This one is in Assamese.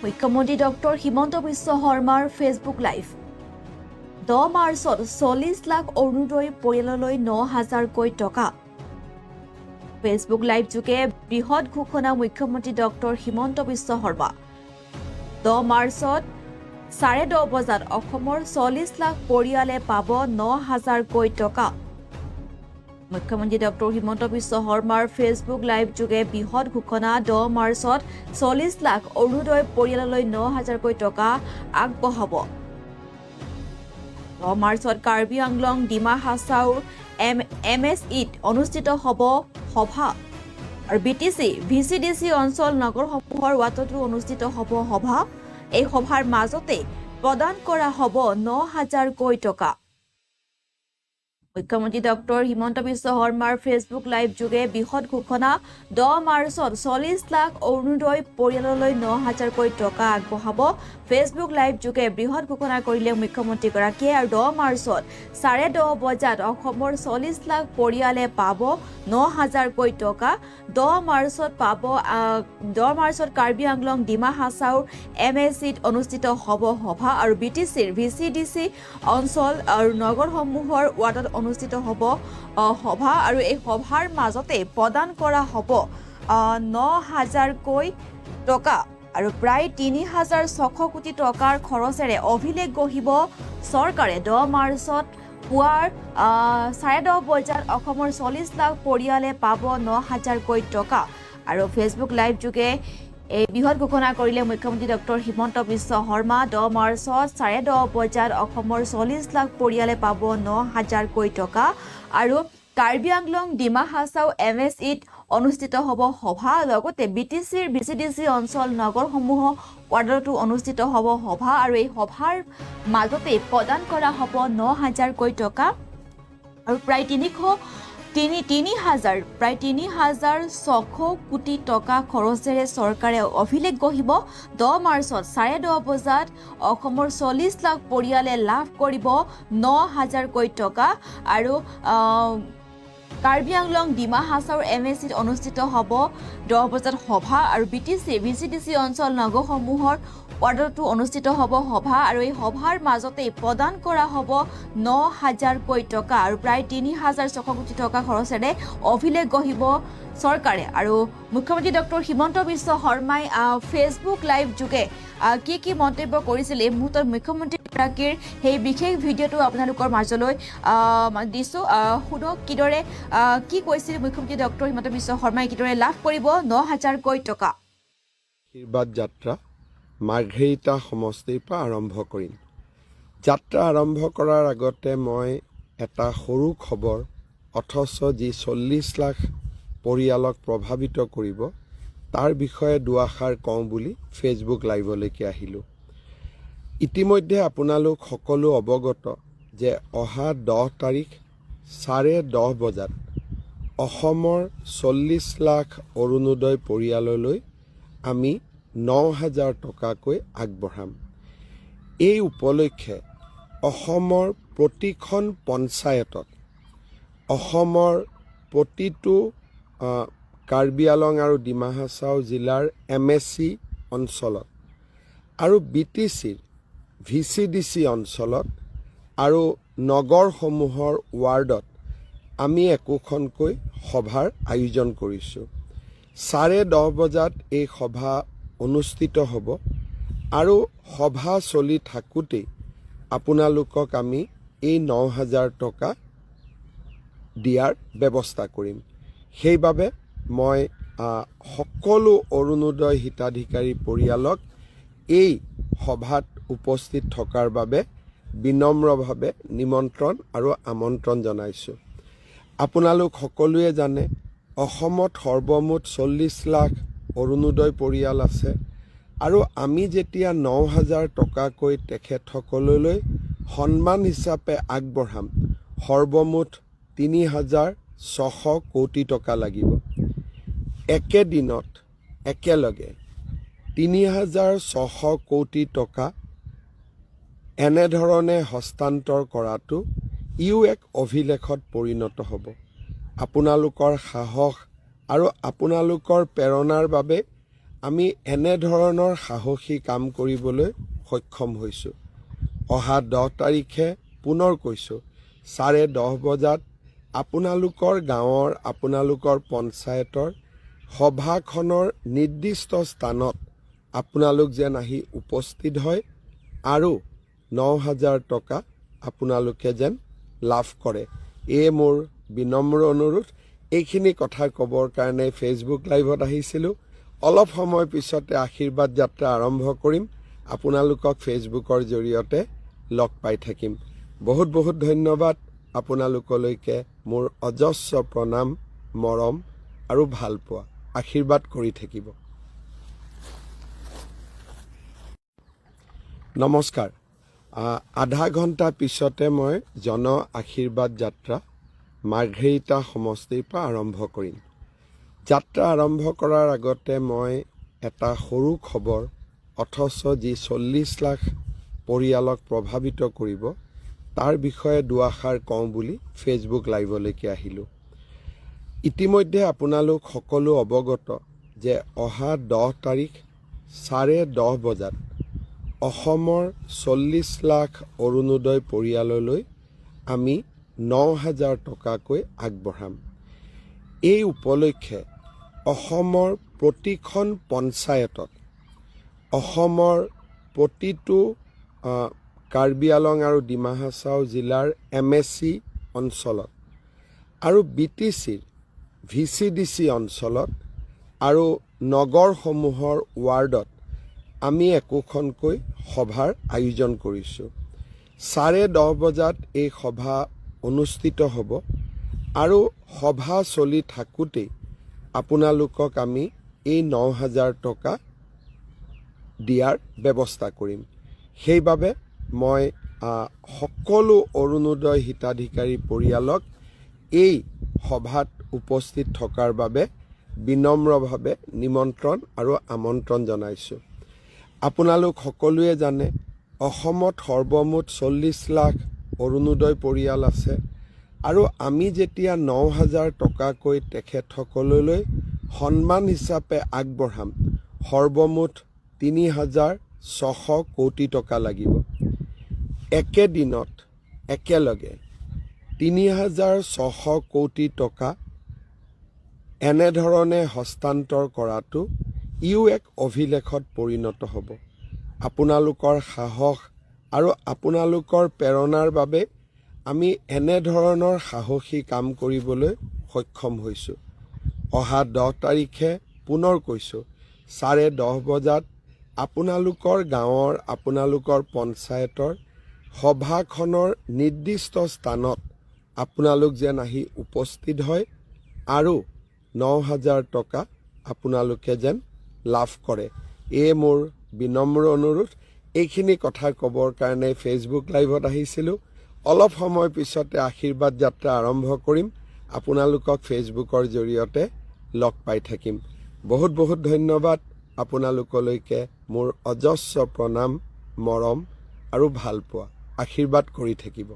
মুখ্যমন্ত্ৰী ডক্টৰ হিমন্ত বিশ্ব শৰ্মাৰ ফেচবুক লাইভ 10 মাৰ্চত 40 লাখ অৰুণোদয় পৰিয়াললৈ 9,000কৈ টকা ফেচবুক লাইভ যোগে বৃহৎ ঘোষণা মুখ্যমন্ত্ৰী ডক্টৰ হিমন্ত বিশ্ব শৰ্মা 10 মাৰ্চত 10:30 বজাত অসমৰ 40 লাখ পৰিয়ালে পাব 9,000কৈ টকা মুখ্যমন্ত্ৰী ডক্টৰ হিমন্ত বিশ্ব শৰ্মাৰ ফেচবুক লাইভ যোগে বৃহৎ ঘোষণা 10 মাৰ্চত 40 লাখ অৰুণোদয় পৰিয়াললৈ 9,000কৈ টকা আগবঢ়াব 10 মাৰ্চত কাৰ্বি আংলং ডিমা হাছাও MSEত অনুষ্ঠিত হ'ব সভা আৰু BTC VCDC অঞ্চল নগৰসমূহৰ ৱাৰ্ডতো অনুষ্ঠিত হ'ব সভা এই সভাৰ মাজতে প্ৰদান কৰা হ'ব 9,000কৈ টকা মুখ্যমন্ত্ৰী ডক্টৰ হিমন্ত বিশ্ব শৰ্মাৰ ফেচবুক লাইভ যোগে বৃহৎ ঘোষণা 10 মাৰ্চত 40 লাখ অৰুণোদয় পৰিয়াললৈ 9,000কৈ টকা আগবঢ়াব ফেচবুক লাইভ যোগে বৃহৎ ঘোষণা কৰিলে মুখ্যমন্ত্ৰীগৰাকীয়ে আৰু 10 মাৰ্চত 10:30 বজাত অসমৰ 40 লাখ পৰিয়ালে পাব 9,000কৈ টকা 10 মাৰ্চত কাৰ্বি আংলং ডিমা হাছাও MSEত অনুষ্ঠিত হ'ব সভা আৰু BTCৰ VCDC অঞ্চল আৰু নগৰসমূহৰ ৱাৰ্ডত অনুষ্ঠিত হ'ব সভা আৰু এই সভাৰ মাজতে প্ৰদান কৰা হ'ব 9,000কৈ টকা আৰু প্ৰায় 3,600 কোটি টকাৰ খৰচেৰে অভিলেখ গঢ়িব চৰকাৰে 10 মাৰ্চত পুৱাৰ 10:30 বজাত অসমৰ 40 লাখ পৰিয়ালে পাব 9,000কৈ টকা আৰু ফেচবুক লাইভ যোগে এই বৃহৎ ঘোষণা কৰিলে মুখ্যমন্ত্ৰী ডক্টৰ হিমন্ত বিশ্ব শৰ্মা 10 মাৰ্চত 10:30 বজাত অসমৰ 40 লাখ পৰিয়ালে পাব 9,000কৈ টকা আৰু কাৰ্বি আংলং ডিমা হাছাও MSEত অনুষ্ঠিত হ'ব সভা লগতে BTCৰ VCDC অঞ্চল নগৰসমূহ ৱাৰ্ডতো অনুষ্ঠিত হ'ব সভা আৰু এই সভাৰ মাজতে প্ৰদান কৰা হ'ব 9,000কৈ টকা আৰু প্ৰায় 3,600 কোটি টকা খৰচেৰে চৰকাৰে অভিলেখ গঢ়িব 10 মাৰ্চত 10:30 বজাত অসমৰ 40 লাখ পৰিয়ালে লাভ কৰিব 9,000কৈ টকা আৰু কাৰ্বি আংলং ডিমা হাছাও MSEত অনুষ্ঠিত হ'ব 10 বজাত সভা আৰু BTC VCDC অঞ্চল নগৰসমূহৰ ৱাৰ্ডতো অনুষ্ঠিত হ'ব সভা আৰু এই সভাৰ মাজতে প্ৰদান কৰা হ'ব 9,000কৈ টকা আৰু প্ৰায় 3,600 কোটি টকা খৰচেৰে অভিলেখ গঢ়িব চৰকাৰে আৰু মুখ্যমন্ত্ৰী ডক্টৰ হিমন্ত বিশ্ব শৰ্মাই ফেচবুক লাইভ যোগে কি মন্তব্য কৰিছিল এই মুহূৰ্তত মুখ্যমন্ত্ৰীগৰাকীৰ সেই বিশেষ ভিডিঅ'টো আপোনালোকৰ মাজলৈ দিছোঁ শুনক কিদৰে কি কৈছিল মুখ্যমন্ত্ৰী ডক্টৰ হিমন্ত বিশ্ব শৰ্মাই কিদৰে লাভ কৰিব 9,000কৈ টকা আশীৰ্বাদ যাত্ৰা মাৰ্ঘেৰিটা সমষ্টিৰ পৰা আৰম্ভ কৰিম যাত্ৰা আৰম্ভ কৰাৰ আগতে মই এটা সৰু খবৰ অথচ যি 40 লাখ পৰিয়ালক প্ৰভাৱিত কৰিব তাৰ বিষয়ে দুআষাৰ কওঁ বুলি ফেচবুক লাইভলৈকে আহিলোঁ ইতিমধ্যে আপোনালোক সকলো অৱগত যে অহা 10 তাৰিখ 10:30 বজাত অসমৰ 40 লাখ অৰুণোদয় পৰিয়াললৈ আমি 9,000 টকাকৈ আগবঢ়াম এই উপলক্ষে অসমৰ প্ৰতিখন পঞ্চায়তত অসমৰ প্ৰতিটো কাৰ্বি আংলং আৰু ডিমা হাছাও জিলাৰ MSE অঞ্চলত আৰু BTCৰ VCDC অঞ্চলত আৰু নগৰসমূহৰ ৱাৰ্ডত আমি একোখনকৈ সভাৰ আয়োজন কৰিছোঁ 10:30 বজাত এই সভা অনুষ্ঠিত হ'ব আৰু সভা চলি থাকোঁতেই আপোনালোকক আমি এই 9,000 টকা দিয়াৰ ব্যৱস্থা কৰিম সেইবাবে মই সকলো অৰুণোদয় হিতাধিকাৰী পৰিয়ালক এই সভাত উপস্থিত থকাৰ বাবে বিনম্ৰভাৱে নিমন্ত্ৰণ আৰু আমন্ত্ৰণ জনাইছোঁ আপোনালোক সকলোৱে জানে অসমত সৰ্বমুঠ 40 লাখ অৰুণোদয় পৰিয়াল আছে আৰু আমি যেতিয়া 9,000 টকাকৈ তেখেতসকললৈ সন্মান হিচাপে আগবঢ়াম সৰ্বমুঠ 3,600 কোটি টকা লাগিব একেদিনত একেলগে 3,600 কোটি টকা এনেধৰণে হস্তান্তৰ কৰাটো এক অভিলেখত পৰিণত হ'ব আপোনালোকৰ সাহস আৰু আপোনালোকৰ প্ৰেৰণাৰ বাবে আমি এনেধৰণৰ সাহসী কাম কৰিবলৈ সক্ষম হৈছোঁ। অহা 10 তাৰিখে পুনৰ কৈছোঁ 10:30 বজাত আপোনালোকৰ গাঁৱৰ আপোনালোকৰ পঞ্চায়তৰ সভাখনৰ নিৰ্দিষ্ট স্থানত আপোনালোক যেন আহি উপস্থিত হয় আৰু 9,000 টকা আপোনালোকে যেন লাভ কৰে। এই মোৰ বিনম্ৰ অনুৰোধ। এইখিনি কথা ক'বৰ কাৰণে ফেচবুক লাইভত আহিছিলোঁ। অলপ সময় পিছতে আশীৰ্বাদ যাত্ৰা আৰম্ভ কৰিম। আপোনালোকক ফেচবুকৰ জৰিয়তে লগ পাই থাকিম। বহুত বহুত ধন্যবাদ। আপোনালোকলৈকে মোৰ অজস্ৰ প্ৰণাম, মৰম আৰু ভালপোৱা। আশীৰ্বাদ কৰি থাকিব। নমস্কাৰ। আধা ঘণ্টা পিছতে মই জন আশীৰ্বাদ যাত্ৰা মাৰ্ঘেৰিটা সমষ্টিৰ পৰা আৰম্ভ কৰিম। যাত্ৰা আৰম্ভ কৰাৰ আগতে মই এটা সৰু খবৰ, অথচ যি 40 লাখ পৰিয়ালক প্ৰভাৱিত কৰিব, তাৰ বিষয়ে দুআষাৰ কওঁ বুলি ফেচবুক লাইভলৈকে আহিলোঁ। ইতিমধ্যে আপোনালোক সকলো অৱগত যে অহা 10 তাৰিখ 10:30 বজাত অসমৰ 40 লাখ অৰুণোদয় পৰিয়াললৈ আমি 9,000 টকাকৈ আগবঢ়াম। এই উপলক্ষে অসমৰ প্ৰতিখন পঞ্চায়তত, অসমৰ প্ৰতিটো কাৰ্বি আলং আৰু ডিমা হাছাও জিলাৰ MSC অঞ্চলত আৰু BTCৰ VCDC অঞ্চলত আৰু নগৰসমূহৰ ৱাৰ্ডত আমি একোখনকৈ সভাৰ আয়োজন কৰিছোঁ। 10:30 বজাত এই সভা অনুষ্ঠিত হ'ব আৰু সভা চলি থাকোঁতেই আপোনালোকক আমি এই 9,000 টকা দিয়াৰ ব্যৱস্থা কৰিম। সেইবাবে মই সকলো অৰুণোদয় হিতাধিকাৰী পৰিয়ালক এই সভাত উপস্থিত থকাৰ বাবে বিনম্ৰভাৱে নিমন্ত্ৰণ আৰু আমন্ত্ৰণ জনাইছোঁ। আপোনালোক সকলোৱে জানে অসমত সৰ্বমুঠ 40 লাখ অৰুণোদয় পৰিয়াল আছে আৰু আমি যেতিয়া 9,000 টকাকৈ তেখেতসকললৈ সন্মান হিচাপে আগবঢ়াম, সৰ্বমুঠ 3,600 কোটি টকা লাগিব। একেদিনত একেলগে 3,600 কোটি টকা এনেধৰণে হস্তান্তৰ কৰাটো এক অভিলেখত পৰিণত হ'ব। আপোনালোকৰ সাহস আৰু আপোনালোকৰ প্ৰেৰণাৰ বাবে আমি এনেধৰণৰ সাহসী কাম কৰিবলৈ সক্ষম হৈছোঁ। অহা 10 তাৰিখে পুনৰ কৈছোঁ 10:30 বজাত আপোনালোকৰ গাঁৱৰ আপোনালোকৰ পঞ্চায়তৰ সভাখনৰ নিৰ্দিষ্ট স্থানত আপোনালোক যেন আহি উপস্থিত হয় আৰু 9,000 টকা আপোনালোকে যেন লাভ কৰে। এই মোৰ বিনম্ৰ অনুৰোধ। এইখিনি কথা ক'বৰ কাৰণে ফেচবুক লাইভত আহিছিলোঁ। অলপ সময় পিছতে আশীৰ্বাদ যাত্ৰা আৰম্ভ কৰিম। আপোনালোকক ফেচবুকৰ জৰিয়তে লগ পাই থাকিম। বহুত বহুত ধন্যবাদ। আপোনালোকলৈকে মোৰ অজস্ৰ প্ৰণাম, মৰম আৰু ভালপোৱা। আশীৰ্বাদ কৰি থাকিব।